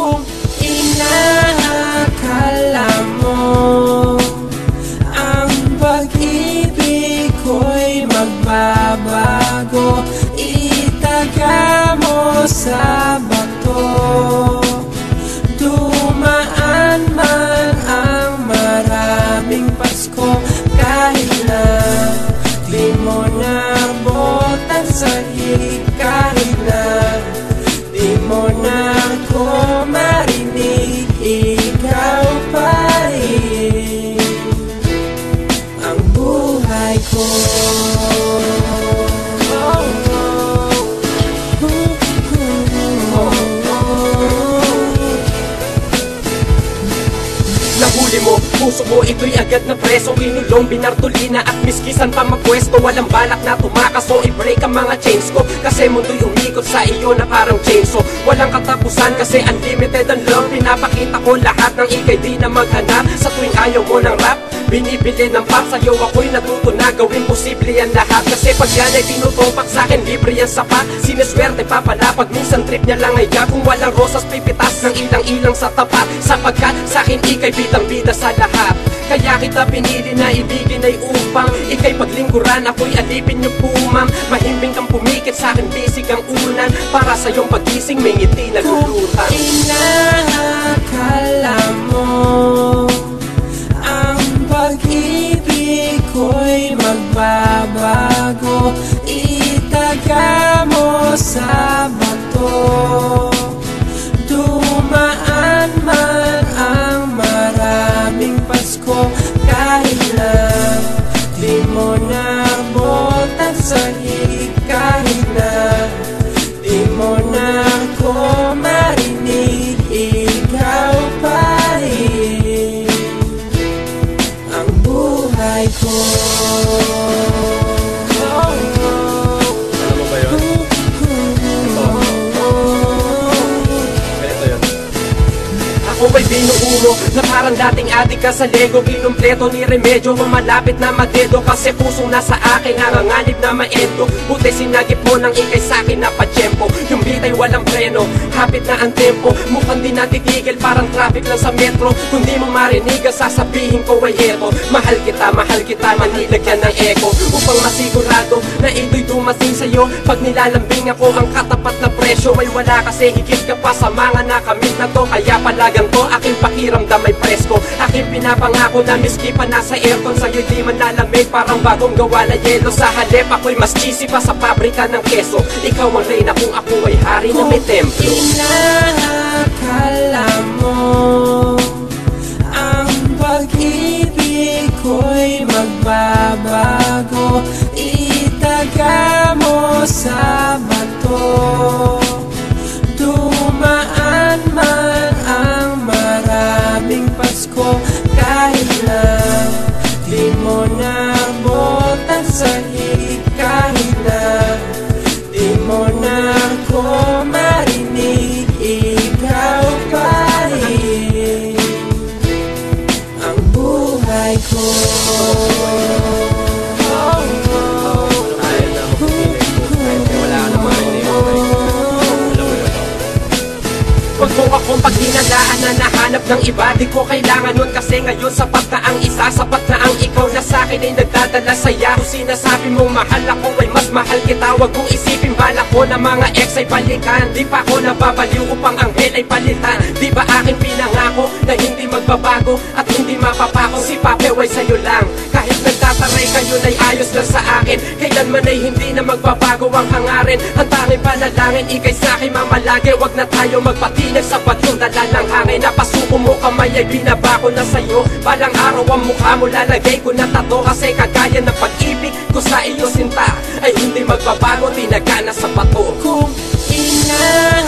Kung inaakala mo ang pag-ibig ko'y magbabago, itaga mo sa bato. Dumaan man ang maraming Pasko, kahit na di mo nabutan sa hig, kahit na di mo na ako marinig, ikaw pa rin ang buhay ko. Nahuli mo, puso mo, ito'y agad na preso. Kinulong, binartolina at miskisan pa magpwesto. Walang balak na tumakas o i-break ang mga chains ko, kasi mundo'y umikot sa iyo na parang chainsaw. Walang katapusan kasi unlimited ang love. Pinapakita ko lahat ng ikay di na maghanap. Sa tuwing ayaw mo ng rap, binibili ng pop. Sa'yo ako'y natuto na gawin posible yan lahat, kasi pag yan ay tinutupak sa'kin, libre yan sapat. Siniswerte pa pala pag minsan trip niya lang ay gag. Kung walang rosas, pipitas ng ilang-ilang sa tapat, sapagkat sa'kin ikay bidang-bida sa lahat. Kaya kita pinili na ibigin ay upang ikay paglingkuran, ako'y alipin yung pumam. Mahimbing kang pumikit sa'kin, bisig ang unan, para sa iyong pagising may ngiti na lulutan. Kung inaakala mo ang pag-ibig ko'y magbabago, itaga mo sa bato. Dumaan man ang maraming Pasko, kahit na di mo nabutan sa hig, kahit na di mo na ako marinig, ikaw pa rin ang buhay ko. Alam mo ba yun? Ako ba'y binuuno na parang dating adik ka sa Lego, kinumpleto ni Remedyo, malapit na madedo, kasi pusong nasa akin nanganganib na maendo. Buti sinagip mo ng ikay sa'kin na patsyempo, yung bitay walang preno, hapit na ang tempo. Mukhang di natitigil, parang traffic lang sa metro. Kung di mo marinig, sasabihin ko ay eto: mahal kita, manilagyan ng echo, upang masigurado na ito'y dumating sa'yo. Pag nilalambing ako, ang katapat na presyo ay wala, kasi higit ka pa sa mga nakamit na to. Kaya palagan to, aking pakiramdam ay presko, aking pinapangako na miski pa nasa aircon, sa'yo'y di man lalamig, parang bagong gawa na yelo. Sa halip ako'y mas cheesy pa sa pabrika ng keso. Ikaw ang reyna kung ako ay hari na may templo. Kung inaakala mo ang pag-ibig ko'y magbabago, itaga mo sa bato. Dumaan man ang maraming Pasko, kahit na di mo nabutan sa hig, kahit na di mo na ako marinig, ikaw pa rin ang buhay ko. Huwag mo akong paghinalaan na nahanap ng iba, di ko kailangan nun, kasi ngayon sapat na ang isa. Sapat na ang ikaw na sa'kin ay nagdadala saya. Kung sinasabi mong mahal ako ay mas mahal kita, huwag mong isipin bala ko na mga ex ay balikan. Di pa ako nababaliw upang ang hell ay palitan. Di ba aking pinangako na hindi magbabago at hindi mapapako? Si Papew ay sa'yo lang, kahit nagtataray kayo ay ayos lang sa akin. Kailanman ay hindi na magbabago ang hangarin. Ang tanging panalangin, ikay sa'kin mamalagi. Huwag na tayo magpatinag sa bagyong dala ng hangin. Napasuko mo kamay ay binaba ko na sa'yo. Balang araw ang mukha mo lalagay ko na tato, kasi kagaya ng pag-ibig ko sa iyo sinta ay hindi magbabago, tinaga na sa bato. Kung inaakala